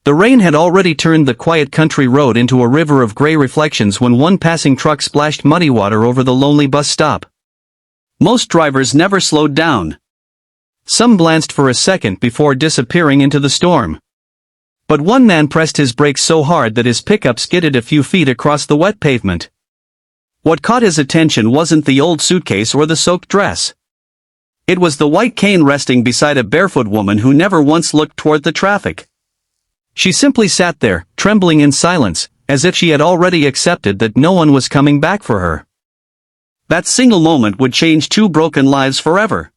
The rain had already turned the quiet country road into a river of gray reflections when one passing truck splashed muddy water over the lonely bus stop. Most drivers never slowed down. Some glanced for a second before disappearing into the storm. But one man pressed his brakes so hard that his pickup skidded a few feet across the wet pavement. What caught his attention wasn't the old suitcase or the soaked dress. It was the white cane resting beside a barefoot woman who never once looked toward the traffic. She simply sat there, trembling in silence, as if she had already accepted that no one was coming back for her. That single moment would change two broken lives forever.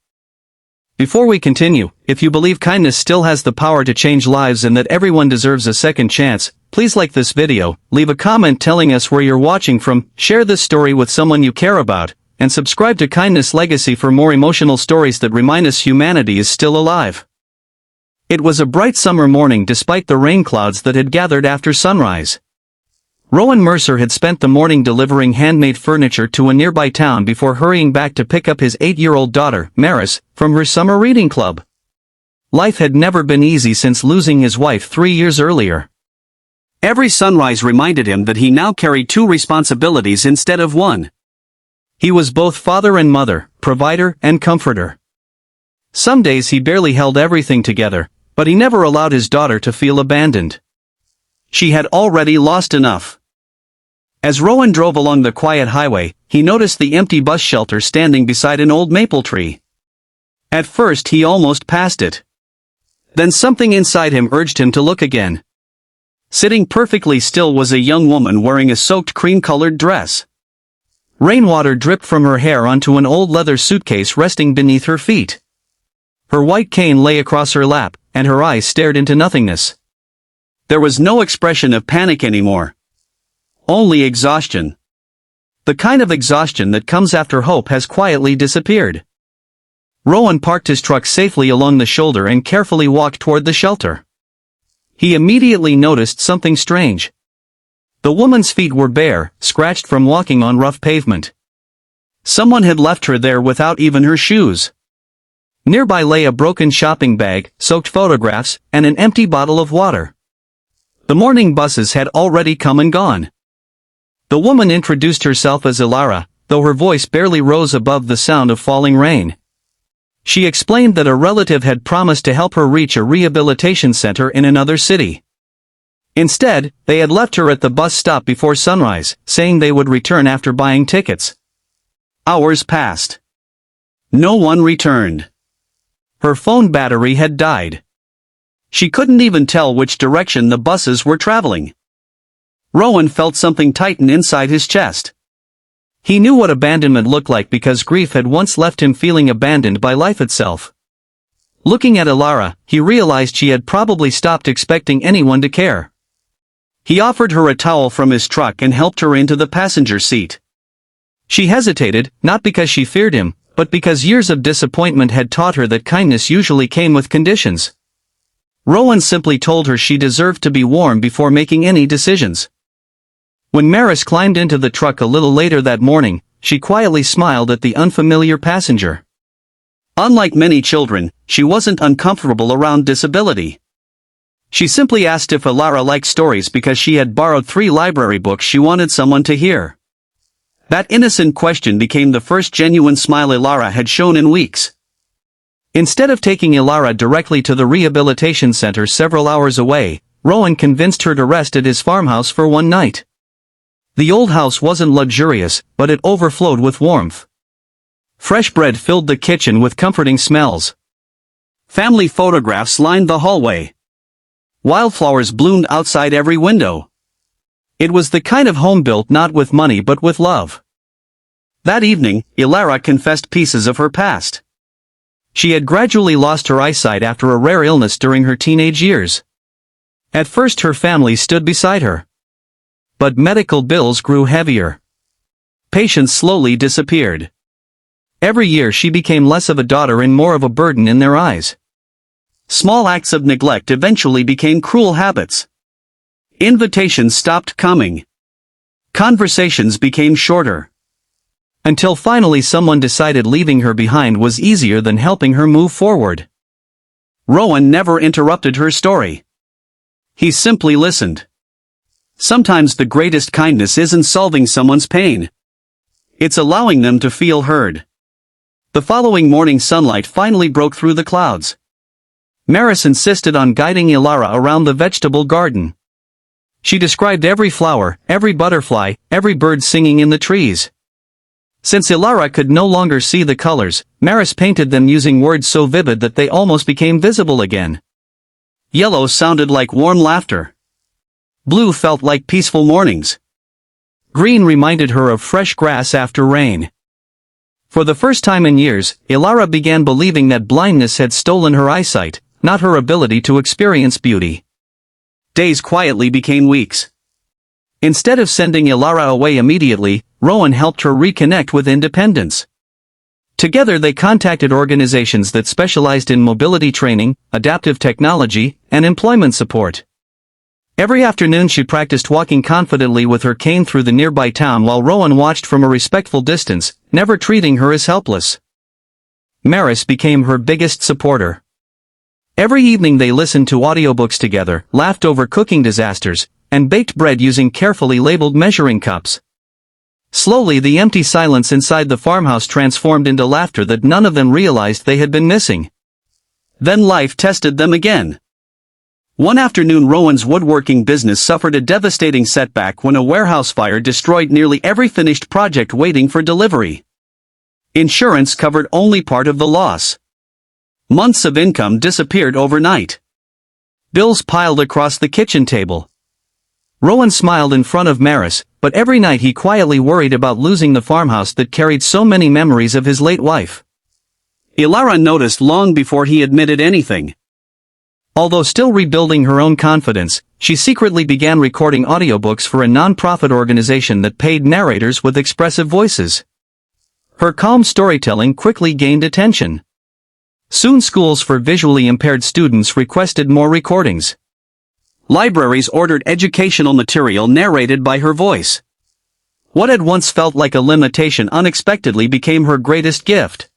Before we continue, if you believe kindness still has the power to change lives and that everyone deserves a second chance, please like this video, leave a comment telling us where you're watching from, share this story with someone you care about, and subscribe to Kindness Legacy for more emotional stories that remind us humanity is still alive. It was a bright summer morning despite the rain clouds that had gathered after sunrise. Rowan Mercer had spent the morning delivering handmade furniture to a nearby town before hurrying back to pick up his 8-year-old daughter, Maris, from her summer reading club. Life had never been easy since losing his wife 3 years earlier. Every sunrise reminded him that he now carried two responsibilities instead of one. He was both father and mother, provider and comforter. Some days he barely held everything together, but he never allowed his daughter to feel abandoned. She had already lost enough. As Rowan drove along the quiet highway, he noticed the empty bus shelter standing beside an old maple tree. At first he almost passed it. Then something inside him urged him to look again. Sitting perfectly still was a young woman wearing a soaked cream-colored dress. Rainwater dripped from her hair onto an old leather suitcase resting beneath her feet. Her white cane lay across her lap, and her eyes stared into nothingness. There was no expression of panic anymore. Only exhaustion. The kind of exhaustion that comes after hope has quietly disappeared. Rowan parked his truck safely along the shoulder and carefully walked toward the shelter. He immediately noticed something strange. The woman's feet were bare, scratched from walking on rough pavement. Someone had left her there without even her shoes. Nearby lay a broken shopping bag, soaked photographs, and an empty bottle of water. The morning buses had already come and gone. The woman introduced herself as Ilara, though her voice barely rose above the sound of falling rain. She explained that a relative had promised to help her reach a rehabilitation center in another city. Instead, they had left her at the bus stop before sunrise, saying they would return after buying tickets. Hours passed. No one returned. Her phone battery had died. She couldn't even tell which direction the buses were traveling. Rowan felt something tighten inside his chest. He knew what abandonment looked like because grief had once left him feeling abandoned by life itself. Looking at Ilara, he realized she had probably stopped expecting anyone to care. He offered her a towel from his truck and helped her into the passenger seat. She hesitated, not because she feared him, but because years of disappointment had taught her that kindness usually came with conditions. Rowan simply told her she deserved to be warm before making any decisions. When Maris climbed into the truck a little later that morning, she quietly smiled at the unfamiliar passenger. Unlike many children, she wasn't uncomfortable around disability. She simply asked if Ilara liked stories because she had borrowed 3 library books she wanted someone to hear. That innocent question became the first genuine smile Ilara had shown in weeks. Instead of taking Ilara directly to the rehabilitation center several hours away, Rowan convinced her to rest at his farmhouse for one night. The old house wasn't luxurious, but it overflowed with warmth. Fresh bread filled the kitchen with comforting smells. Family photographs lined the hallway. Wildflowers bloomed outside every window. It was the kind of home built not with money but with love. That evening, Ilara confessed pieces of her past. She had gradually lost her eyesight after a rare illness during her teenage years. At first her family stood beside her. But medical bills grew heavier. Patients slowly disappeared. Every year she became less of a daughter and more of a burden in their eyes. Small acts of neglect eventually became cruel habits. Invitations stopped coming. Conversations became shorter. Until finally someone decided leaving her behind was easier than helping her move forward. Rowan never interrupted her story. He simply listened. Sometimes the greatest kindness isn't solving someone's pain. It's allowing them to feel heard. The following morning sunlight finally broke through the clouds. Maris insisted on guiding Ilara around the vegetable garden. She described every flower, every butterfly, every bird singing in the trees. Since Ilara could no longer see the colors, Maris painted them using words so vivid that they almost became visible again. Yellow sounded like warm laughter. Blue felt like peaceful mornings. Green reminded her of fresh grass after rain. For the first time in years, Ilara began believing that blindness had stolen her eyesight, not her ability to experience beauty. Days quietly became weeks. Instead of sending Ilara away immediately, Rowan helped her reconnect with independence. Together they contacted organizations that specialized in mobility training, adaptive technology, and employment support. Every afternoon she practiced walking confidently with her cane through the nearby town while Rowan watched from a respectful distance, never treating her as helpless. Maris became her biggest supporter. Every evening they listened to audiobooks together, laughed over cooking disasters, and baked bread using carefully labeled measuring cups. Slowly the empty silence inside the farmhouse transformed into laughter that none of them realized they had been missing. Then life tested them again. One afternoon Rowan's woodworking business suffered a devastating setback when a warehouse fire destroyed nearly every finished project waiting for delivery. Insurance covered only part of the loss. Months of income disappeared overnight. Bills piled across the kitchen table. Rowan smiled in front of Maris, but every night he quietly worried about losing the farmhouse that carried so many memories of his late wife. Ilara noticed long before he admitted anything. Although still rebuilding her own confidence, she secretly began recording audiobooks for a non-profit organization that paid narrators with expressive voices. Her calm storytelling quickly gained attention. Soon schools for visually impaired students requested more recordings. Libraries ordered educational material narrated by her voice. What had once felt like a limitation unexpectedly became her greatest gift.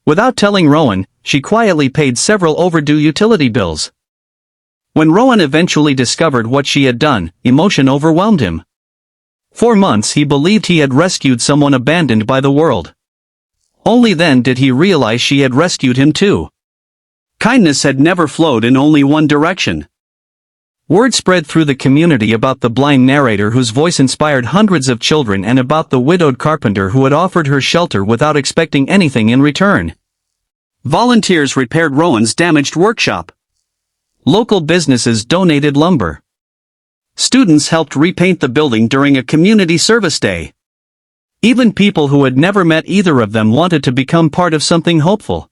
Without telling Rowan, she quietly paid several overdue utility bills. When Rowan eventually discovered what she had done, emotion overwhelmed him. For months he believed he had rescued someone abandoned by the world. Only then did he realize she had rescued him too. Kindness had never flowed in only one direction. Word spread through the community about the blind narrator whose voice inspired hundreds of children and about the widowed carpenter who had offered her shelter without expecting anything in return. Volunteers repaired Rowan's damaged workshop. Local businesses donated lumber. Students helped repaint the building during a community service day. Even people who had never met either of them wanted to become part of something hopeful.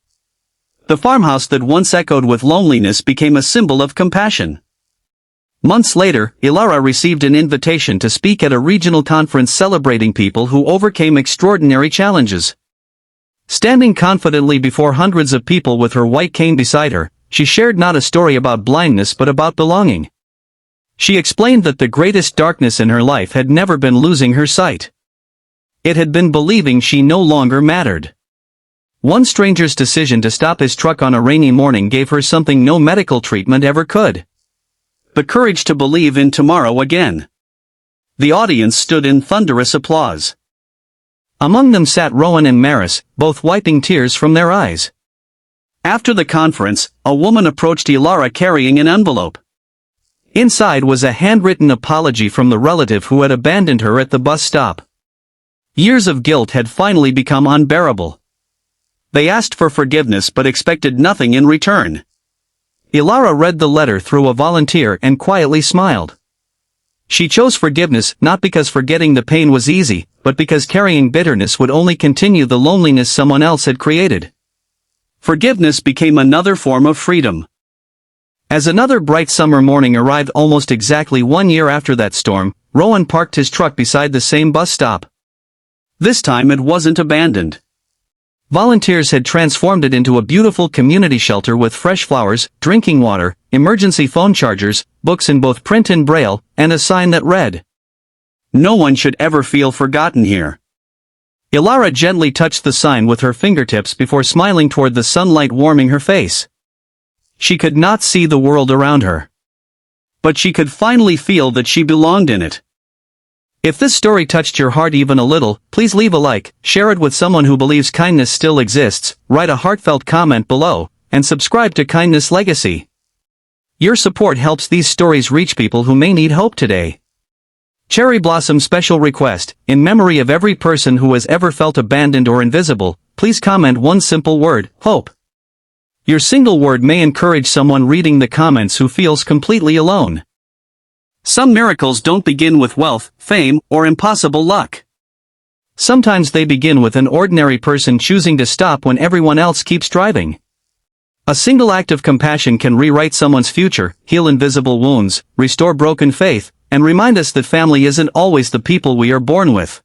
The farmhouse that once echoed with loneliness became a symbol of compassion. Months later, Ilara received an invitation to speak at a regional conference celebrating people who overcame extraordinary challenges. Standing confidently before hundreds of people with her white cane beside her, she shared not a story about blindness but about belonging. She explained that the greatest darkness in her life had never been losing her sight. It had been believing she no longer mattered. One stranger's decision to stop his truck on a rainy morning gave her something no medical treatment ever could. The courage to believe in tomorrow again. The audience stood in thunderous applause. Among them sat Rowan and Maris, both wiping tears from their eyes. After the conference, a woman approached Ilara carrying an envelope. Inside was a handwritten apology from the relative who had abandoned her at the bus stop. Years of guilt had finally become unbearable. They asked for forgiveness but expected nothing in return. Ilara read the letter through a volunteer and quietly smiled. She chose forgiveness not because forgetting the pain was easy, but because carrying bitterness would only continue the loneliness someone else had created. Forgiveness became another form of freedom. As another bright summer morning arrived almost exactly 1 year after that storm, Rowan parked his truck beside the same bus stop. This time it wasn't abandoned. Volunteers had transformed it into a beautiful community shelter with fresh flowers, drinking water, emergency phone chargers, books in both print and braille, and a sign that read, "No one should ever feel forgotten here." Ilara gently touched the sign with her fingertips before smiling toward the sunlight warming her face. She could not see the world around her. but she could finally feel that she belonged in it. If this story touched your heart even a little, please leave a like, share it with someone who believes kindness still exists, write a heartfelt comment below, and subscribe to Kindness Legacy. Your support helps these stories reach people who may need hope today. Cherry Blossom special request, in memory of every person who has ever felt abandoned or invisible, please comment one simple word, hope. Your single word may encourage someone reading the comments who feels completely alone. Some miracles don't begin with wealth, fame, or impossible luck. Sometimes they begin with an ordinary person choosing to stop when everyone else keeps driving. A single act of compassion can rewrite someone's future, heal invisible wounds, restore broken faith, and remind us that family isn't always the people we are born with.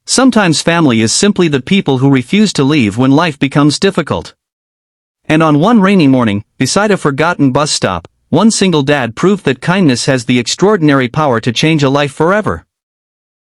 Sometimes family is simply the people who refuse to leave when life becomes difficult. And on one rainy morning, beside a forgotten bus stop, one single dad proved that kindness has the extraordinary power to change a life forever.